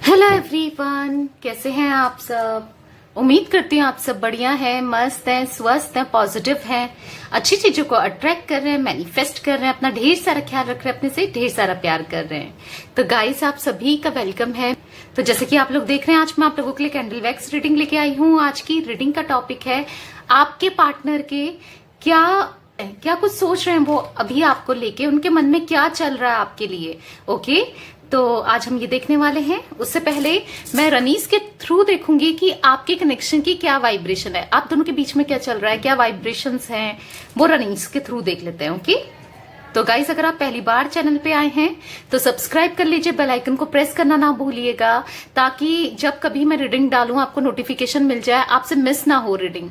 Hello everyone, कैसे हैं आप सब। उम्मीद करती हूँ आप सब बढ़िया हैं, मस्त हैं, स्वस्थ हैं, पॉजिटिव हैं, अच्छी चीजों को अट्रैक्ट कर रहे हैं, मैनिफेस्ट कर रहे हैं, अपना ढेर सारा ख्याल रख रहे हैं, अपने से ढेर सारा प्यार कर रहे हैं। तो गाइस, आप सभी का वेलकम है। तो जैसे कि आप लोग देख रहे हैं, आज मैं आप लोगों के लिए कैंडल वैक्स रीडिंग लेके आई हूँ। आज की रीडिंग का टॉपिक है आपके पार्टनर के क्या कुछ सोच रहे हैं वो अभी आपको लेके, उनके मन में क्या चल रहा है आपके लिए। ओके, तो आज हम ये देखने वाले हैं। उससे पहले मैं रनीस के थ्रू देखूंगी कि आपके कनेक्शन की क्या वाइब्रेशन है, आप दोनों के बीच में क्या चल रहा है, क्या वाइब्रेशंस हैं, वो रनीस के थ्रू देख लेते हैं। ओके, तो गाइस, अगर आप पहली बार चैनल पे आए हैं तो सब्सक्राइब कर लीजिए, बेल आइकन को प्रेस करना ना भूलिएगा, ताकि जब कभी मैं रीडिंग डालूं आपको नोटिफिकेशन मिल जाए, आपसे मिस ना हो रीडिंग।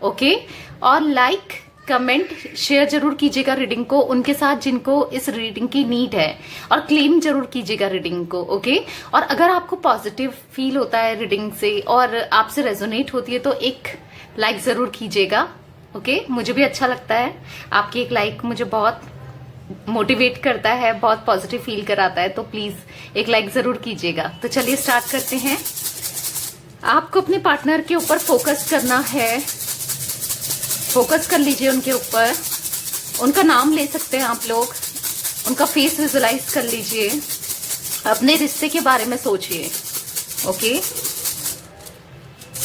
ओके, और लाइक कमेंट शेयर जरूर कीजिएगा रीडिंग को उनके साथ जिनको इस रीडिंग की नीड है, और क्लेम जरूर कीजिएगा रीडिंग को। ओके, और अगर आपको पॉजिटिव फील होता है रीडिंग से और आपसे रेजोनेट होती है तो एक लाइक जरूर कीजिएगा। ओके, मुझे भी अच्छा लगता है, आपकी एक लाइक मुझे बहुत मोटिवेट करता है, बहुत पॉजिटिव फील कराता है, तो प्लीज एक लाइक जरूर कीजिएगा। तो चलिए स्टार्ट करते हैं। आपको अपने पार्टनर के ऊपर फोकस करना है, फोकस कर लीजिए उनके ऊपर। उनका नाम ले सकते हैं आप लोग, उनका फेस विजुलाइज कर लीजिए, अपने रिश्ते के बारे में सोचिए। ओके,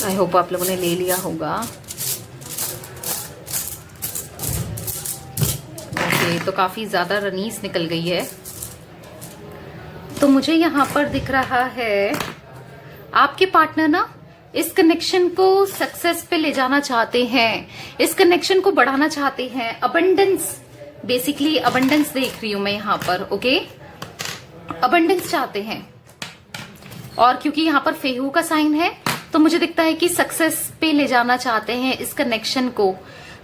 आई होप आप लोगों ने ले लिया होगा। ओके, तो काफी ज्यादा रनीस निकल गई है। तो मुझे यहां पर दिख रहा है आपके पार्टनर ना इस कनेक्शन को सक्सेस पे ले जाना चाहते हैं, इस कनेक्शन को बढ़ाना चाहते हैं। अबंडेंस, बेसिकली अबंडेंस देख रही हूं मैं यहां पर। ओके, अबंडेंस चाहते हैं, और क्योंकि यहां पर फेहू का साइन है तो मुझे दिखता है कि सक्सेस पे ले जाना चाहते हैं इस कनेक्शन को।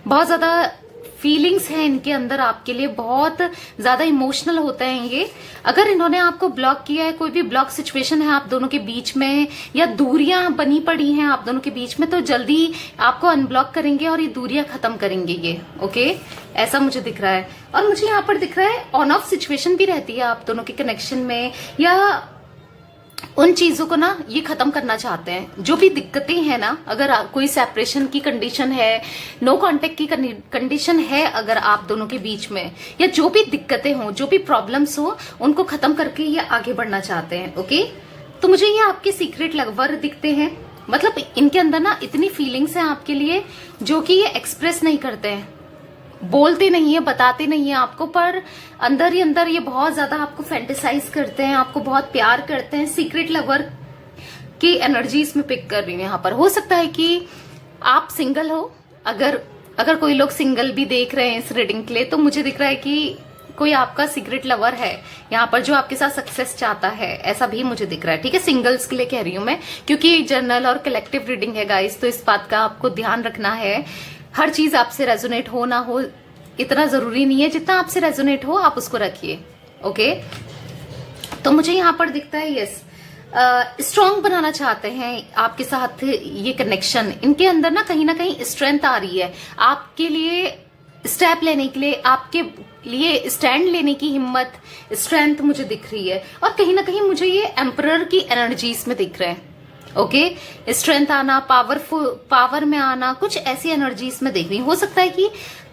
बहुत ज्यादा फीलिंग्स हैं इनके अंदर आपके लिए, बहुत ज्यादा इमोशनल होते हैं ये। अगर इन्होंने आपको ब्लॉक किया है, कोई भी ब्लॉक सिचुएशन है आप दोनों के बीच में, या दूरियां बनी पड़ी हैं आप दोनों के बीच में, तो जल्दी आपको अनब्लॉक करेंगे और ये दूरियां खत्म करेंगे ये। ओके, ऐसा मुझे दिख रहा है। और मुझे यहाँ पर दिख रहा है ऑन ऑफ सिचुएशन भी रहती है आप दोनों के कनेक्शन में, या उन चीजों को ना ये खत्म करना चाहते हैं। जो भी दिक्कतें हैं ना, अगर कोई सेपरेशन की कंडीशन है, नो कांटेक्ट की कंडीशन है अगर आप दोनों के बीच में, या जो भी दिक्कतें हो, जो भी प्रॉब्लम्स हो, उनको खत्म करके ये आगे बढ़ना चाहते हैं। ओके, तो मुझे ये आपके सीक्रेट लवर दिखते हैं। मतलब इनके अंदर ना इतनी फीलिंग्स हैं आपके लिए जो कि ये एक्सप्रेस नहीं करते हैं, बोलते नहीं है, बताते नहीं है आपको, पर अंदर ही अंदर ये बहुत ज्यादा आपको फैंटेसाइज करते हैं, आपको बहुत प्यार करते हैं। सीक्रेट लवर की एनर्जी इसमें पिक कर रही हूँ यहाँ पर। हो सकता है कि आप सिंगल हो, अगर कोई लोग सिंगल भी देख रहे हैं इस रीडिंग के लिए, तो मुझे दिख रहा है कि कोई आपका सीक्रेट लवर है यहाँ पर जो आपके साथ सक्सेस चाहता है, ऐसा भी मुझे दिख रहा है। ठीक है, सिंगल्स के लिए कह रही हूँ मैं, क्योंकि जनरल और कलेक्टिव रीडिंग है गाइस, तो इस बात का आपको ध्यान रखना है। हर चीज आपसे रेजोनेट हो ना हो इतना जरूरी नहीं है, जितना आपसे रेजोनेट हो आप उसको रखिए। ओके, तो मुझे यहाँ पर दिखता है यस, स्ट्रांग बनाना चाहते हैं आपके साथ ये कनेक्शन। इनके अंदर ना कहीं स्ट्रेंथ आ रही है आपके लिए, स्टेप लेने के लिए, आपके लिए स्टैंड लेने की हिम्मत, स्ट्रेंथ मुझे दिख रही है। और कहीं ना कहीं मुझे ये एम्परर की एनर्जीज में दिख रहे हैं। ओके, स्ट्रेंथ आना, पावर में आना, कुछ ऐसी एनर्जीज में देख रही हूँ। हो सकता है कि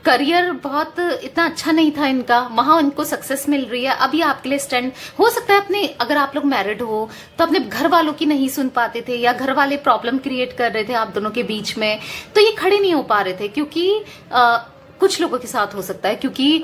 करियर बहुत इतना अच्छा नहीं था इनका, वहां इनको सक्सेस मिल रही है, अभी आपके लिए स्टैंड। हो सकता है अपने, अगर आप लोग मैरिड हो तो अपने घर वालों की नहीं सुन पाते थे, या घर वाले प्रॉब्लम क्रिएट कर रहे थे आप दोनों के बीच में, तो ये खड़े नहीं हो पा रहे थे। क्योंकि कुछ लोगों के साथ हो सकता है क्योंकि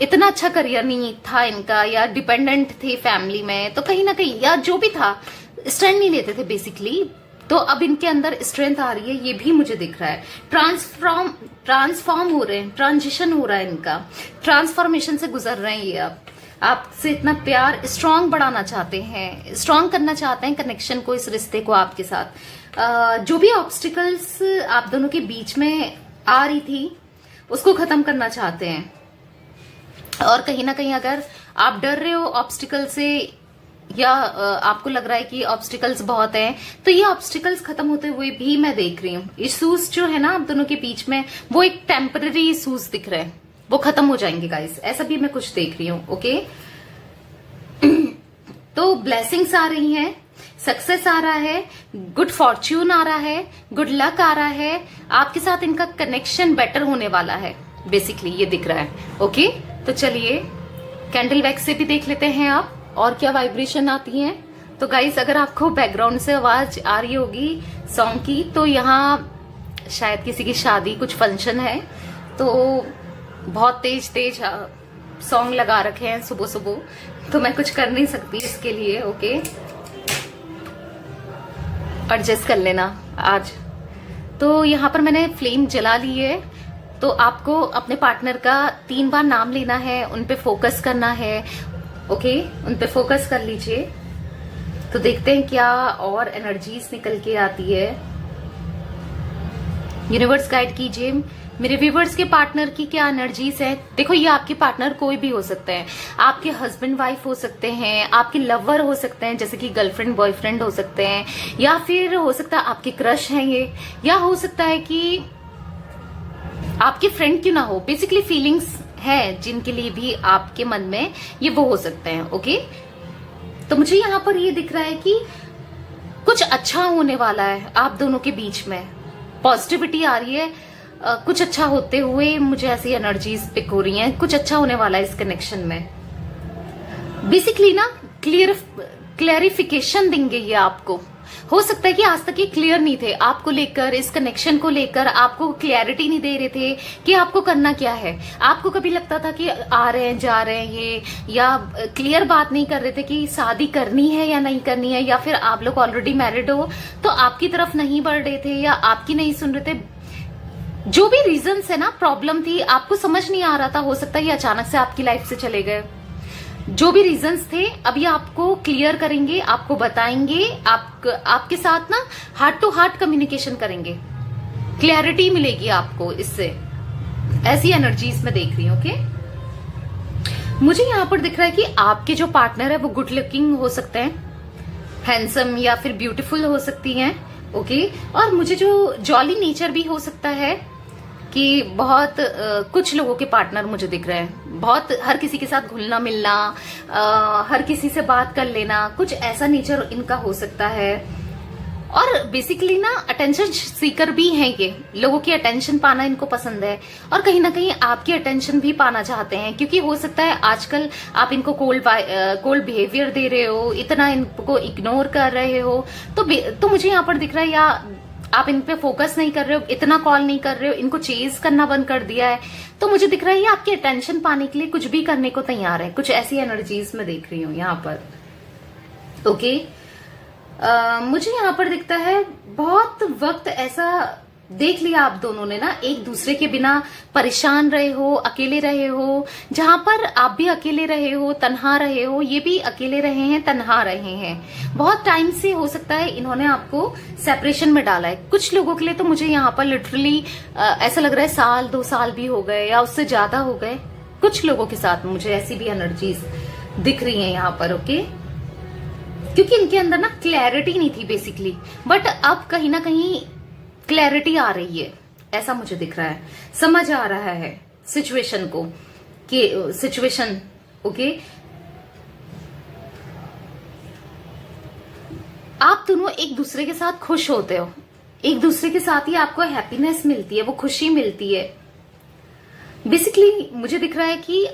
इतना अच्छा करियर नहीं था इनका, या डिपेंडेंट थे फैमिली में, तो कहीं ना कहीं, या जो भी था, स्टैंड नहीं लेते थे बेसिकली। तो अब इनके अंदर स्ट्रेंथ आ रही है, ये भी मुझे दिख रहा है। ट्रांसफॉर्म हो रहे हैं, ट्रांजिशन हो रहा है इनका, ट्रांसफॉर्मेशन से गुजर रहे हैं ये। अब आपसे इतना प्यार, स्ट्रांग बढ़ाना चाहते हैं, स्ट्रांग करना चाहते हैं कनेक्शन को, इस रिश्ते को आपके साथ। जो भी ऑब्स्टिकल्स आप दोनों के बीच में आ रही थी उसको खत्म करना चाहते हैं। और कहीं ना कहीं अगर आप डर रहे हो ऑब्स्टिकल से, या आपको लग रहा है कि ऑब्स्टिकल्स बहुत हैं, तो ये ऑब्स्टिकल्स खत्म होते हुए भी मैं देख रही हूँ। इश्यूज जो है ना आप दोनों के बीच में, वो एक टेम्पररी इश्यूज दिख रहे हैं, वो खत्म हो जाएंगे गाइस, ऐसा भी मैं कुछ देख रही हूँ। ओके, तो ब्लेसिंग्स आ रही हैं, सक्सेस आ रहा है, गुड फॉर्च्यून आ रहा है, गुड लक आ रहा है, आपके साथ इनका कनेक्शन बेटर होने वाला है, बेसिकली ये दिख रहा है। ओके, तो चलिए कैंडल वैक्स से भी देख लेते हैं आप और क्या वाइब्रेशन आती है। तो गाइस, अगर आपको बैकग्राउंड से आवाज आ रही होगी सॉन्ग की, तो यहाँ शायद किसी की शादी, कुछ फंक्शन है, तो बहुत तेज तेज सॉन्ग लगा रखे हैं सुबह सुबह, तो मैं कुछ कर नहीं सकती इसके लिए। ओके, एडजस्ट कर लेना आज। तो यहाँ पर मैंने फ्लेम जला ली है। तो आपको अपने पार्टनर का 3 बार नाम लेना है, उन पे फोकस करना है। ओके, उन पे फोकस कर लीजिए। तो देखते हैं क्या और एनर्जीज निकल के आती है। यूनिवर्स गाइड कीजिए मेरे व्यूवर्स के पार्टनर की क्या एनर्जीज है। देखो, ये आपके पार्टनर कोई भी हो सकते हैं, आपके हस्बैंड वाइफ हो सकते हैं, आपके लवर हो सकते हैं, जैसे कि गर्लफ्रेंड बॉयफ्रेंड हो सकते हैं, या फिर हो सकता है आपके क्रश हैं ये, या हो सकता है कि आपके फ्रेंड क्यों ना हो। बेसिकली फीलिंग्स है जिनके लिए भी आपके मन में ये वो हो सकते हैं। ओके, तो मुझे यहाँ पर ये दिख रहा है कि कुछ अच्छा होने वाला है आप दोनों के बीच में, पॉजिटिविटी आ रही है। कुछ अच्छा होते हुए मुझे ऐसी एनर्जीज पिक हो रही हैं, कुछ अच्छा होने वाला है इस कनेक्शन में। बेसिकली ना क्लैरिफिकेशन देंगे ये आपको। हो सकता है कि आज तक ये क्लियर नहीं थे आपको लेकर, इस कनेक्शन को लेकर आपको क्लैरिटी नहीं दे रहे थे कि आपको करना क्या है। आपको कभी लगता था कि आ रहे हैं जा रहे हैं ये, या क्लियर बात नहीं कर रहे थे कि शादी करनी है या नहीं करनी है, या फिर आप लोग ऑलरेडी मैरिड हो तो आपकी तरफ नहीं बढ़ रहे थे या आपकी नहीं सुन रहे थे। जो भी रीजंस है ना, प्रॉब्लम थी, आपको समझ नहीं आ रहा था। हो सकता है ये अचानक से आपकी लाइफ से चले गए। जो भी रीजंस थे अभी आपको क्लियर करेंगे, आपको बताएंगे, आपके साथ ना हार्ट टू हार्ट कम्युनिकेशन करेंगे, क्लैरिटी मिलेगी आपको इससे। ऐसी एनर्जीज में देख रही हूं। ओके, मुझे यहाँ पर दिख रहा है कि आपके जो पार्टनर है वो गुड लुकिंग हो सकते हैं, हैंडसम या फिर ब्यूटीफुल हो सकती हैं। ओके, और मुझे जो जॉली नेचर भी हो सकता है कि बहुत कुछ लोगों के पार्टनर मुझे दिख रहे हैं, बहुत हर किसी के साथ घुलना मिलना, हर किसी से बात कर लेना, कुछ ऐसा नेचर इनका हो सकता है। और बेसिकली ना अटेंशन सीकर भी हैं ये, लोगों की अटेंशन पाना इनको पसंद है, और कहीं ना कहीं आपकी अटेंशन भी पाना चाहते हैं, क्योंकि हो सकता है आजकल आप इनको कोल्ड बिहेवियर दे रहे हो, इतना इनको इग्नोर कर रहे हो। तो मुझे यहाँ पर दिख रहा है, या आप इन पे फोकस नहीं कर रहे हो, इतना कॉल नहीं कर रहे हो, इनको चेज करना बंद कर दिया है। तो मुझे दिख रहा है ये आपकी अटेंशन पाने के लिए कुछ भी करने को तैयार है। कुछ ऐसी एनर्जीज में देख रही हूँ यहाँ पर। ओके, मुझे यहाँ पर दिखता है बहुत वक्त ऐसा देख लिया आप दोनों ने ना, एक दूसरे के बिना परेशान रहे हो, अकेले रहे हो, जहां पर आप भी अकेले रहे हो, तन्हा रहे हो, ये भी अकेले रहे हैं, तन्हा रहे हैं। बहुत टाइम से हो सकता है इन्होंने आपको सेपरेशन में डाला है। कुछ लोगों के लिए तो मुझे यहाँ पर लिटरली ऐसा लग रहा है 1-2 साल भी हो गए या उससे ज्यादा हो गए। कुछ लोगों के साथ मुझे ऐसी भी एनर्जीज दिख रही है यहाँ पर। ओके, क्योंकि इनके अंदर ना क्लैरिटी नहीं थी बेसिकली, बट अब कहीं ना कहीं क्लैरिटी आ रही है, ऐसा मुझे दिख रहा है, समझ आ रहा है सिचुएशन को कि सिचुएशन। ओके, आप दोनों एक दूसरे के साथ खुश होते हो, एक दूसरे के साथ ही आपको हैप्पीनेस मिलती है, वो खुशी मिलती है। बेसिकली मुझे दिख रहा है कि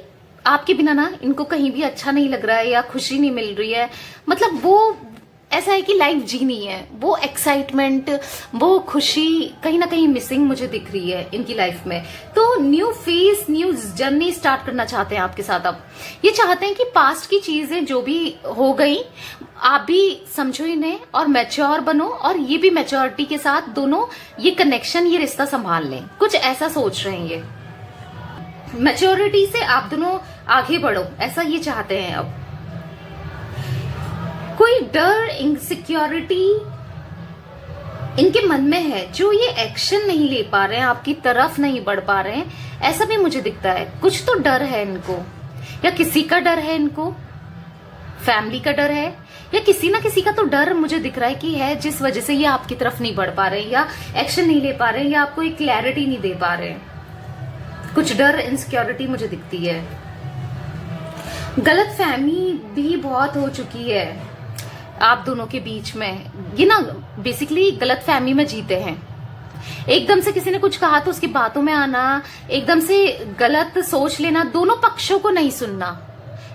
आपके बिना ना इनको कहीं भी अच्छा नहीं लग रहा है या खुशी नहीं मिल रही है। मतलब वो ऐसा है कि लाइफ जीनी है, वो एक्साइटमेंट, वो खुशी कहीं ना कहीं मिसिंग मुझे दिख रही है इनकी लाइफ में। तो new phase, new journey start करना चाहते हैं आपके साथ। अब ये चाहते हैं कि पास्ट की चीजें जो भी हो गई आप भी समझो इन्हें और मैच्योर बनो, और ये भी मैच्योरिटी के साथ दोनों ये कनेक्शन, ये रिश्ता संभाल लें। कुछ ऐसा सोच रहे हैं ये, मैच्योरिटी से आप दोनों आगे बढ़ो, ऐसा ये चाहते हैं। अब कोई डर, इनसिक्योरिटी इनके मन में है, जो ये एक्शन नहीं ले पा रहे हैं, आपकी तरफ नहीं बढ़ पा रहे हैं, ऐसा भी मुझे दिखता है। कुछ तो डर है इनको, या किसी का डर है इनको, फैमिली का डर है, या किसी ना किसी का तो डर मुझे दिख रहा है कि है, जिस वजह से ये आपकी तरफ नहीं बढ़ पा रहे हैं, या एक्शन नहीं ले पा रहे हैं, या आपको एक क्लैरिटी नहीं दे पा रहे हैं। कुछ डर, इनसिक्योरिटी मुझे दिखती है। गलत फहमी भी बहुत हो चुकी है, आप दोनों के बीच में ये ना बेसिकली गलत फहमी में जीते हैं। एकदम से किसी ने कुछ कहा तो उसकी बातों में आना, एकदम से गलत सोच लेना, दोनों पक्षों को नहीं सुनना,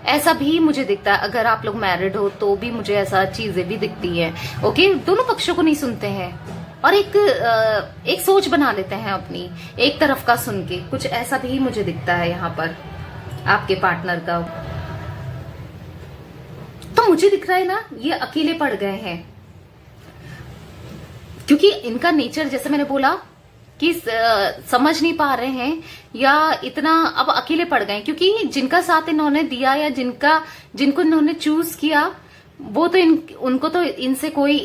ऐसा भी मुझे दिखता है। अगर आप लोग मैरिड हो तो भी मुझे ऐसा चीजें भी दिखती है। ओके, दोनों पक्षों को नहीं सुनते हैं और एक सोच बना लेते हैं अपनी, एक तरफ का सुन के, कुछ ऐसा भी मुझे दिखता है यहाँ पर आपके पार्टनर का। तो मुझे दिख रहा है ना, ये अकेले पड़ गए हैं क्योंकि इनका नेचर, जैसे मैंने बोला कि समझ नहीं पा रहे हैं या इतना अब अकेले पड़ गए, क्योंकि जिनका साथ इन्होंने दिया या जिनको इन्होंने चूज किया वो तो उनको तो इनसे कोई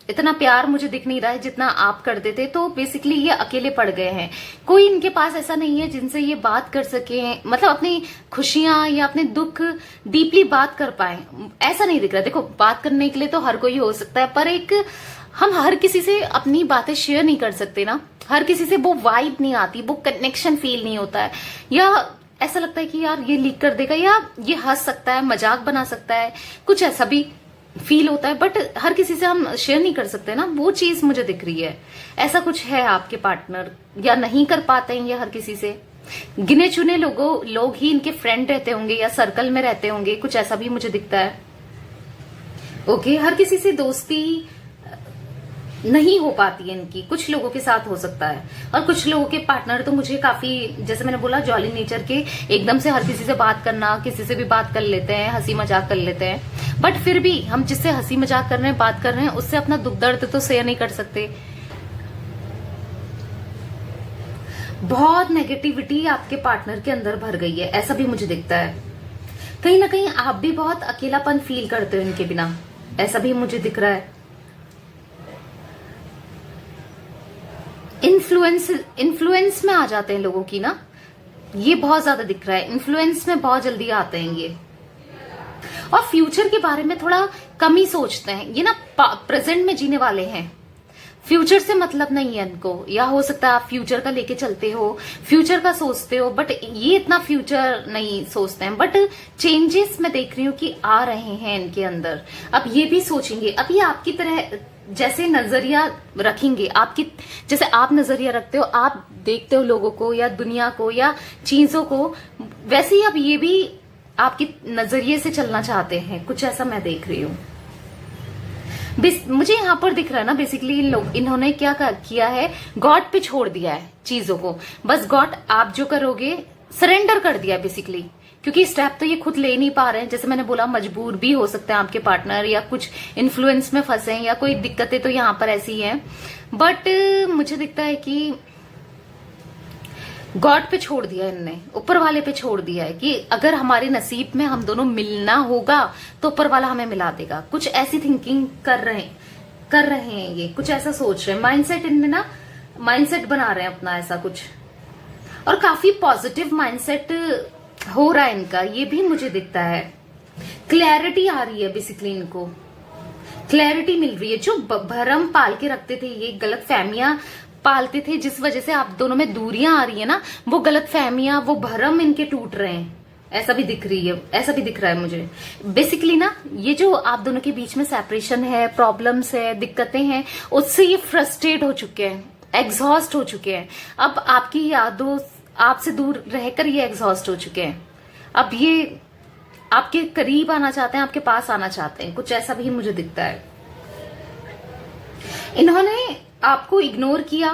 इतना प्यार मुझे दिख नहीं रहा है जितना आप करते थे। तो बेसिकली ये अकेले पड़ गए हैं। कोई इनके पास ऐसा नहीं है जिनसे ये बात कर सके, मतलब अपनी खुशियां या अपने दुख डीपली बात कर पाए, ऐसा नहीं दिख रहा। देखो, बात करने के लिए तो हर कोई हो सकता है, पर हम हर किसी से अपनी बातें शेयर नहीं कर सकते ना। हर किसी से वो वाइब नहीं आती, वो कनेक्शन फील नहीं होता है, या ऐसा लगता है कि यार ये लीक कर देगा, या ये हंस सकता है, मजाक बना सकता है, कुछ ऐसा भी फील होता है। बट हर किसी से हम शेयर नहीं कर सकते ना, वो चीज मुझे दिख रही है। ऐसा कुछ है आपके पार्टनर, या नहीं कर पाते हैं ये हर किसी से। गिने चुने लोग ही इनके फ्रेंड रहते होंगे या सर्कल में रहते होंगे, कुछ ऐसा भी मुझे दिखता है। ओके, हर किसी से दोस्ती नहीं हो पाती है इनकी, कुछ लोगों के साथ हो सकता है। और कुछ लोगों के पार्टनर तो मुझे काफी, जैसे मैंने बोला, जॉली नेचर के, एकदम से हर किसी से बात करना, किसी से भी बात कर लेते हैं, हंसी मजाक कर लेते हैं। बट फिर भी हम जिससे हंसी मजाक कर रहे हैं, बात कर रहे हैं, उससे अपना दुख दर्द तो शेयर नहीं कर सकते। बहुत नेगेटिविटी आपके पार्टनर के अंदर भर गई है, ऐसा भी मुझे दिखता है। कहीं ना कहीं आप भी बहुत अकेलापन फील करते हो इनके बिना, ऐसा भी मुझे दिख रहा है। इन्फ्लुएंस में आ जाते हैं लोगों की ना, ये बहुत ज्यादा दिख रहा है। इन्फ्लुएंस में बहुत जल्दी आते हैं ये, और फ्यूचर के बारे में थोड़ा कम ही सोचते हैं। ये ना प्रेजेंट में जीने वाले हैं, फ्यूचर से मतलब नहीं है इनको। या हो सकता है आप फ्यूचर का लेके चलते हो, फ्यूचर का सोचते हो, बट ये इतना फ्यूचर नहीं सोचते हैं। बट चेंजेस मैं देख रही हूँ कि आ रहे हैं इनके अंदर। अब ये भी सोचेंगे, अब ये आपकी तरह जैसे नजरिया रखेंगे, आपकी जैसे आप नजरिया रखते हो, आप देखते हो लोगों को या दुनिया को या चीजों को, वैसे ही अब ये भी आपके नजरिए से चलना चाहते हैं, कुछ ऐसा मैं देख रही हूँ। मुझे यहाँ पर दिख रहा है ना, बेसिकली इन्होंने क्या किया है, गॉड पे छोड़ दिया है चीजों को। बस गॉड, आप जो करोगे, सरेंडर कर दिया बेसिकली, क्योंकि स्टेप तो ये खुद ले नहीं पा रहे हैं। जैसे मैंने बोला, मजबूर भी हो सकते हैं आपके पार्टनर, या कुछ इन्फ्लुएंस में फंसे हैं, या कोई दिक्कतें तो यहाँ पर ऐसी हैं। बट मुझे दिखता है कि गॉड पे छोड़ दिया इनने, ऊपर वाले पे छोड़ दिया है कि अगर हमारे नसीब में हम दोनों मिलना होगा तो ऊपर वाला हमें मिला देगा। कुछ ऐसी थिंकिंग कर रहे हैं ये, कुछ ऐसा सोच रहे हैं। माइंडसेट इनने ना, माइंडसेट बना रहे हैं अपना ऐसा कुछ, और काफी पॉजिटिव माइंडसेट हो रहा है इनका, ये भी मुझे दिखता है। क्लैरिटी आ रही है बेसिकली, इनको क्लैरिटी मिल रही है। जो भरम पाल के रखते थे, ये गलत फहमियां पालते थे, जिस वजह से आप दोनों में दूरियां आ रही है ना, वो गलत फहमियां, वो भरम इनके टूट रहे हैं, ऐसा भी दिख रही है, ऐसा भी दिख रहा है मुझे। बेसिकली ना, ये जो आप दोनों के बीच में सेपरेशन है, प्रॉब्लम्स है, दिक्कतें हैं, उससे ये फ्रस्ट्रेट हो चुके हैं, एग्जॉस्ट हो चुके हैं। अब आपकी यादों, आपसे दूर रहकर ये एग्जॉस्ट हो चुके हैं। अब ये आपके करीब आना चाहते हैं, आपके पास आना चाहते हैं, कुछ ऐसा भी मुझे दिखता है। इन्होंने आपको इग्नोर किया,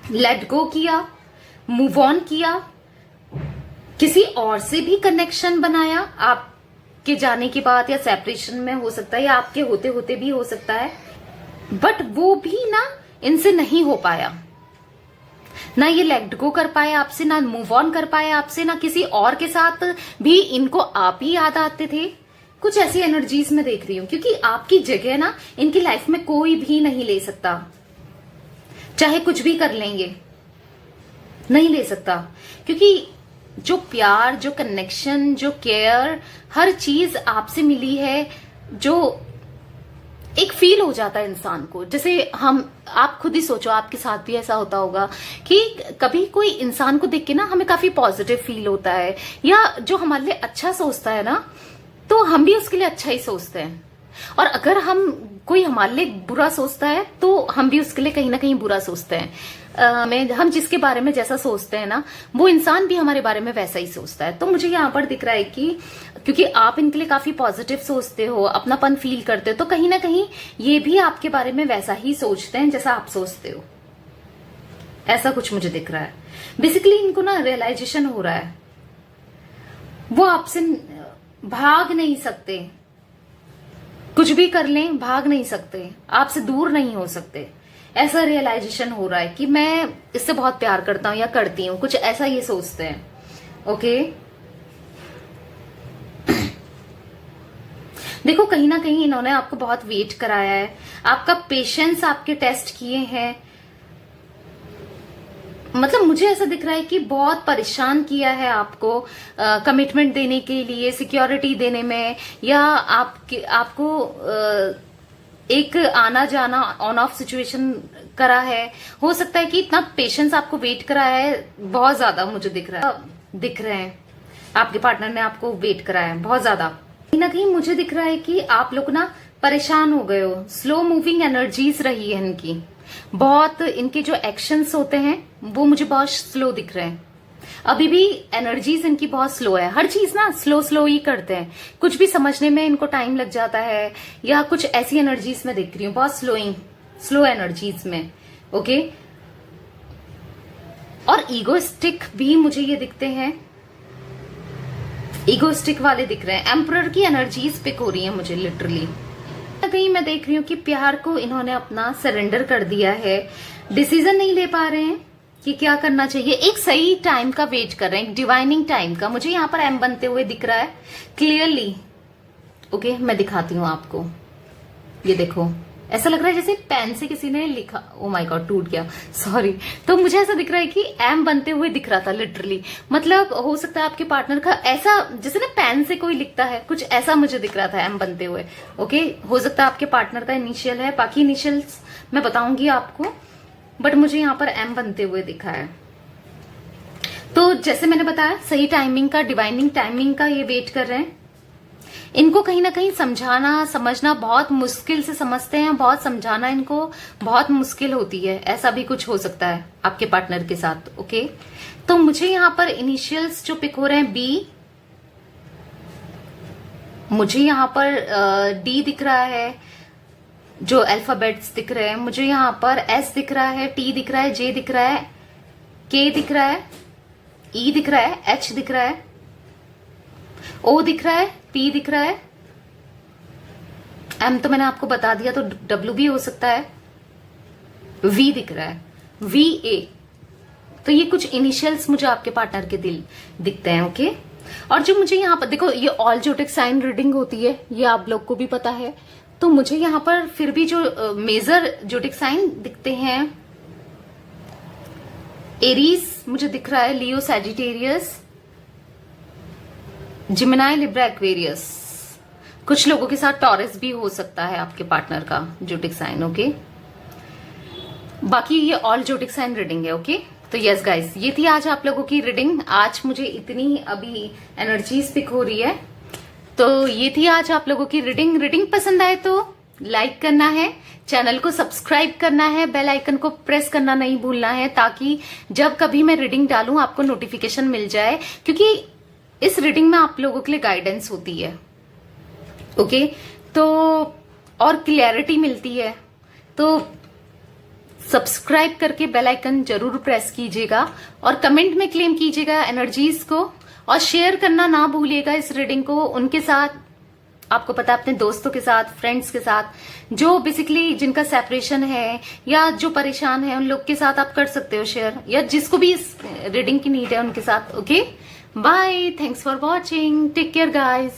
लेट गो किया, मूव ऑन किया, किसी और से भी कनेक्शन बनाया आपके जाने के बाद, या सेपरेशन में हो सकता है, या आपके होते होते भी हो सकता है। बट वो भी ना इनसे नहीं हो पाया, ना ये लेट गो कर पाए आपसे, ना मूव ऑन कर पाए आपसे, ना किसी और के साथ भी इनको आप ही याद आते थे। कुछ ऐसी एनर्जीज में देख रही हूं, क्योंकि आपकी जगह ना इनकी लाइफ में कोई भी नहीं ले सकता, चाहे कुछ भी कर लेंगे, नहीं ले सकता। क्योंकि जो प्यार, जो कनेक्शन, जो केयर, हर चीज आपसे मिली है, जो एक फील हो जाता है इंसान को। जैसे आप खुद ही सोचो, आपके साथ भी ऐसा होता होगा कि कभी कोई इंसान को देख के ना हमें काफी पॉजिटिव फील होता है, या जो हमारे लिए अच्छा सोचता है ना, तो हम भी उसके लिए अच्छा ही सोचते हैं, और अगर हम कोई हमारे लिए बुरा सोचता है तो हम भी उसके लिए कहीं ना कहीं बुरा सोचते हैं। हम जिसके बारे में जैसा सोचते हैं ना, वो इंसान भी हमारे बारे में वैसा ही सोचता है। तो मुझे यहाँ पर दिख रहा है कि क्योंकि आप इनके लिए काफी पॉजिटिव सोचते हो, अपनापन फील करते हो, तो कहीं ना कहीं ये भी आपके बारे में वैसा ही सोचते हैं जैसा आप सोचते हो। ऐसा कुछ मुझे दिख रहा है। बेसिकली इनको ना रियलाइजेशन हो रहा है, वो आपसे भाग नहीं सकते, कुछ भी कर लें भाग नहीं सकते, आपसे दूर नहीं हो सकते। ऐसा रियलाइजेशन हो रहा है कि मैं इससे बहुत प्यार करता हूं या करती हूं, कुछ ऐसा ये सोचते हैं। ओके, देखो कहीं ना कहीं इन्होंने आपको बहुत वेट कराया है, आपका पेशेंस आपके टेस्ट किए हैं। मतलब मुझे ऐसा दिख रहा है कि बहुत परेशान किया है आपको कमिटमेंट देने के लिए, सिक्योरिटी देने में, या आपको एक आना जाना ऑन ऑफ सिचुएशन करा है। हो सकता है कि इतना पेशेंस आपको वेट कराया है बहुत ज्यादा, मुझे दिख रहे हैं आपके पार्टनर ने आपको वेट कराया है बहुत ज्यादा। कहीं ना कहीं मुझे दिख रहा है कि आप लोग ना परेशान हो गए हो, स्लो मूविंग एनर्जीज रही है इनकी, बहुत इनके जो एक्शंस होते हैं वो मुझे बहुत स्लो दिख रहे हैं। अभी भी एनर्जीज इनकी बहुत स्लो है, हर चीज ना स्लो स्लो ही करते हैं, कुछ भी समझने में इनको टाइम लग जाता है, या कुछ ऐसी एनर्जीज में दिख रही हूँ बहुत स्लो एनर्जीज में। ओके, और ईगोइस्टिक भी मुझे ये दिखते हैं, ईगोइस्टिक वाले दिख रहे हैं। एम्परर की एनर्जीज पिक हो रही है मुझे लिटरली। कहीं मैं देख रही हूँ कि प्यार को इन्होंने अपना सरेंडर कर दिया है, डिसीजन नहीं ले पा रहे हैं कि क्या करना चाहिए, एक सही टाइम का वेट कर रहे हैं, एक डिवाइनिंग टाइम का। मुझे यहाँ पर एम बनते हुए दिख रहा है क्लियरली। ओके, मैं दिखाती हूँ आपको, ये देखो ऐसा लग रहा है जैसे पेन से किसी ने लिखा, ओ माय गॉड टूट गया, सॉरी। तो मुझे ऐसा दिख रहा है कि एम बनते हुए दिख रहा था लिटरली, मतलब हो सकता है आपके पार्टनर का ऐसा जैसे ना पेन से कोई लिखता है, कुछ ऐसा मुझे दिख रहा था एम बनते हुए। ओके, हो सकता है आपके पार्टनर का इनिशियल है, बाकी इनिशियल्स मैं बताऊंगी आपको, बट मुझे यहाँ पर एम बनते हुए दिखा है। तो जैसे मैंने बताया सही टाइमिंग का, डिवाइनिंग टाइमिंग का ये वेट कर रहे हैं। इनको कहीं ना कहीं समझाना समझना बहुत मुश्किल से समझते हैं, बहुत समझाना इनको बहुत मुश्किल होती है, ऐसा भी कुछ हो सकता है आपके पार्टनर के साथ। ओके, तो मुझे यहाँ पर इनिशियल्स जो पिक हो रहे हैं बी, मुझे यहाँ पर डी दिख रहा है, जो अल्फाबेट्स दिख रहे हैं, मुझे यहाँ पर एस दिख रहा है, टी दिख रहा है, जे दिख रहा है, के दिख रहा है, ई दिख रहा है, एच दिख रहा है, ओ दिख रहा है, पी दिख रहा है, एम तो मैंने आपको बता दिया, तो डब्ल्यू भी हो सकता है, वी दिख रहा है, वी ए। तो ये कुछ इनिशियल्स मुझे आपके पार्टनर के दिखते हैं। ओके, और जो मुझे यहाँ पर देखो, ये ऑल जोटिक साइन रीडिंग होती है, ये आप लोग को भी पता है। तो मुझे यहाँ पर फिर भी जो मेजर जोटिक साइन दिखते हैं, एरीज मुझे दिख रहा है, लियो सैजिटेरियस, जिमिनाई, लिब्रा, एक्वेरियस। कुछ लोगों के साथ टॉरस भी हो सकता है आपके पार्टनर का जोटिक साइन। ओके, बाकी ये ऑल जोटिक साइन रीडिंग है। ओके, तो यस गाइस, ये थी आज आप लोगों की रीडिंग। आज मुझे इतनी अभी एनर्जीज पिक हो रही है, तो ये थी आज आप लोगों की रीडिंग। रीडिंग पसंद आए तो लाइक करना है, चैनल को सब्सक्राइब करना है, बेल आइकन को प्रेस करना नहीं भूलना है, ताकि जब कभी मैं रीडिंग डालूं आपको नोटिफिकेशन मिल जाए, क्योंकि इस रीडिंग में आप लोगों के लिए गाइडेंस होती है। ओके, तो और क्लैरिटी मिलती है। तो सब्सक्राइब करके बेल आइकन जरूर प्रेस कीजिएगा, और कमेंट में क्लेम कीजिएगा एनर्जीज को, और शेयर करना ना भूलिएगा इस रीडिंग को उनके साथ, आपको पता है अपने दोस्तों के साथ, फ्रेंड्स के साथ, जो बेसिकली जिनका सेपरेशन है या जो परेशान है, उन लोग के साथ आप कर सकते हो शेयर, या जिसको भी इस रीडिंग की नीड है उनके साथ। Okay, bye, thanks for watching, take care guys.